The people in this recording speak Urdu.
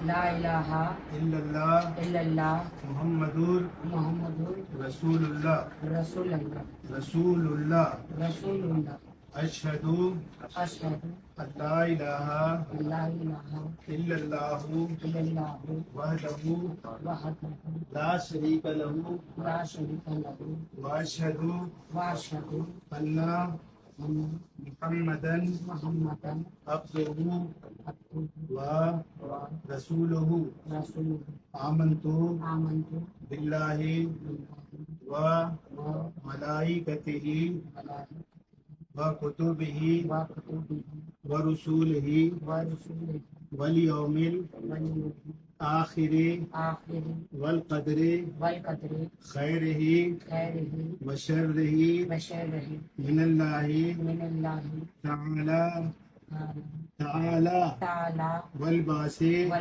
لا الہ الا اللہ الا اللہ محمد محمد رسول اللہ رسول اللہ رسول اللہ رسول اللہ اشہد اشہد ان لا الہ ان لا الہ الا اللہ الا اللہ وحدہ وحدہ لا شریک لہ لا شریک لہ واشہد واشہد ان ان محمدا محمدا عبدہ عبدہ ورسولہ ورسولہ آمنت آمنت باللہ وملائکتہ وکتبہ وکتبہ ورسولہ ورسولہ والیوم والآخر الآخر والقدر والقدر خیرہ خیرہ وشرہ وشرہ من اللہ من اللہ تعالی تعالی تعالی تعالی والبعث